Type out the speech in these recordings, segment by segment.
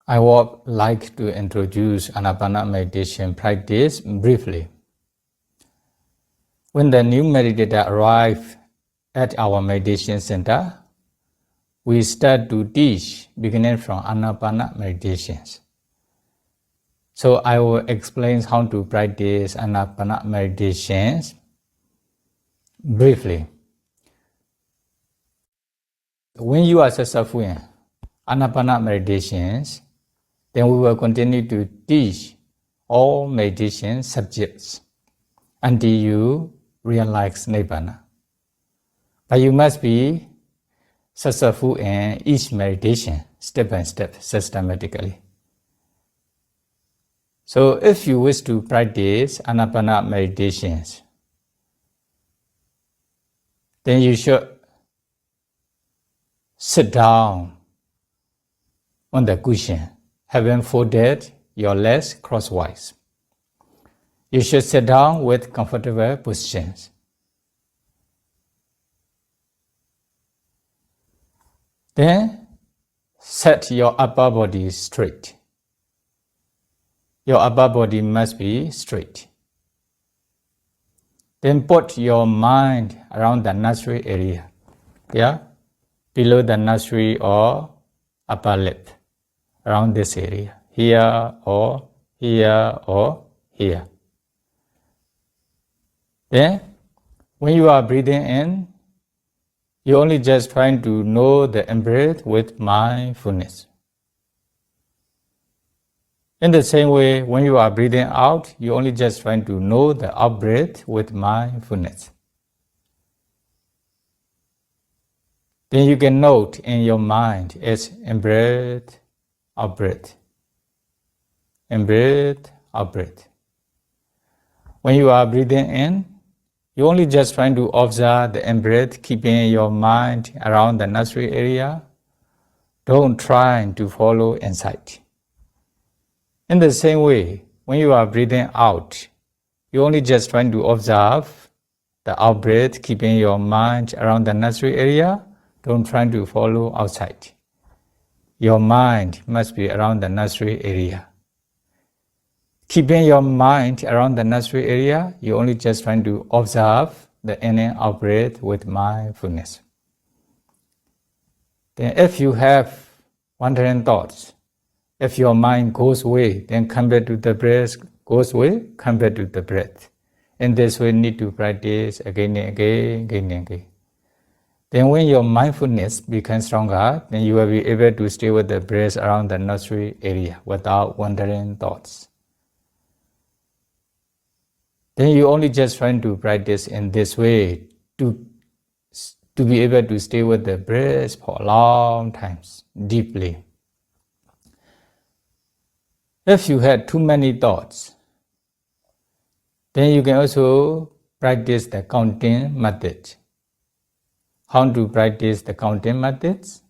I would like to introduce Anapana meditation practice briefly. When the new meditator arrives at our meditation center, we start to teach beginning from Anapana meditations. So I will explain how to practice Anapana meditations briefly. When you are successful in Anapana meditations, then we will continue to teach all meditation subjects until you realize Nibbana. But you must be successful in each meditation, step by step, systematically. So if you wish to practice Anapana meditations, then you should sit down on the cushion, having folded your legs crosswise. You should sit down with comfortable positions. Then set your upper body straight. Your upper body must be straight. Then put your mind around the nostril area, below the nostril or upper lip, around this area, here or here or here. Then, when you are breathing in, you only just trying to know the in-breath with mindfulness. In the same way, when you are breathing out, you only just trying to know the out-breath with mindfulness. Then you can note in your mind it's in-breath, out-breath. In-breath, out-breath. When you are breathing in, you only just trying to observe the in-breath, keeping your mind around the nostril area. Don't try to follow inside. In the same way, when you are breathing out, you only just trying to observe the out-breath, keeping your mind around the nostril area. Don't try to follow outside. Your mind must be around the nostril area. Keeping your mind around the nostril area, you only just trying to observe the in and out breath with mindfulness. Then if you have wandering thoughts, if your mind goes away, then come back to the breath, goes away, come back to the breath. In this way, you need to practice again and again, again and again. Then when your mindfulness becomes stronger, then you will be able to stay with the breath around the nostril area without wandering thoughts. Then you only just trying to practice in this way to be able to stay with the breath for long times, deeply. If you had too many thoughts, then you can also practice the counting method. How to practice the counting methods?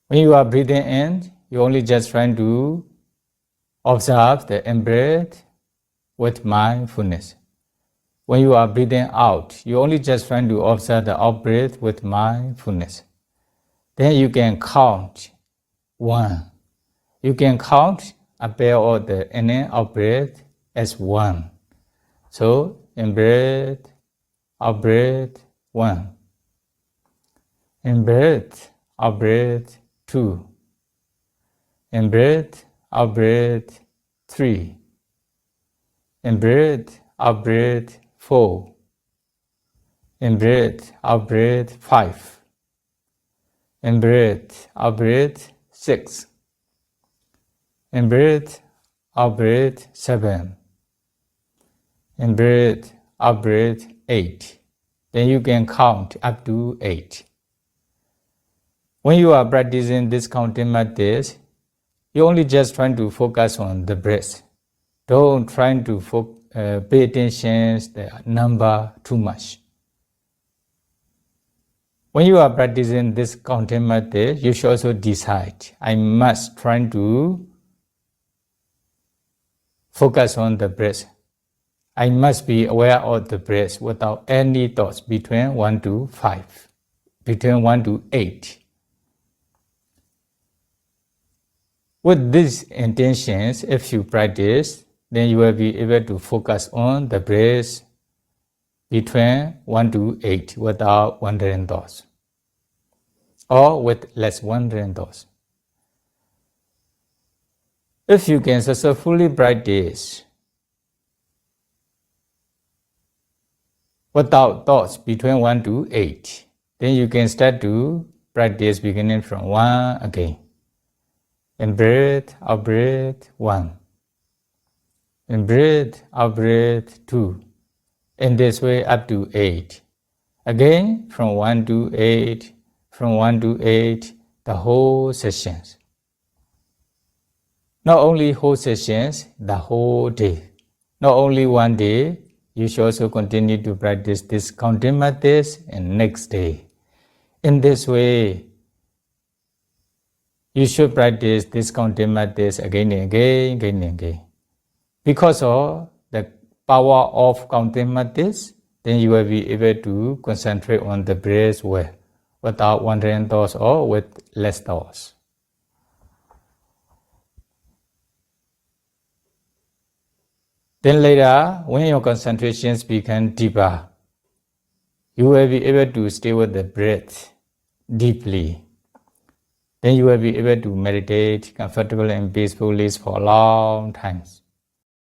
When you are breathing in, you only just trying to observe the in-breath with mindfulness. When you are breathing out, you only just trying to observe the out-breath with mindfulness. Then you can count 1. You can count a pair of the in and out breath as 1. So, in-breath, out-breath, 1. In-breath, out-breath, 2. In-breath, out-breath, 3. In-breath, out-breath, 4. In-breath, out-breath, 5. In-breath, out-breath, 6. In-breath, out-breath, 7. In-breath, out-breath, 8. Then you can count up to 8. When you are practicing this counting methods, you only just trying to focus on the breath. Don't try to pay attention to the number too much. When you are practicing this counting method, you should also decide, I must try to focus on the breath. I must be aware of the breath without any thoughts between 1 to 5, between 1 to 8. With these intentions, if you practice, then you will be able to focus on the breath between 1 to 8 without wandering thoughts, or with less wandering thoughts. If you can successfully practice without thoughts between 1 to 8, then you can start to practice beginning from 1 again. In breath, out breath, 1. In breath, out breath, 2. In this way up to 8. Again, from 1 to 8, from 1 to 8, the whole sessions. Not only whole sessions, the whole day. Not only one day, you should also continue to practice this counting methods and next day. In this way, you should practice this counting methods again and again, again and again. Because of the power of counting methods, then you will be able to concentrate on the breath well, without wandering thoughts or with less thoughts. Then later, when your concentrations become deeper, you will be able to stay with the breath deeply. Then you will be able to meditate comfortably and peacefully for long times.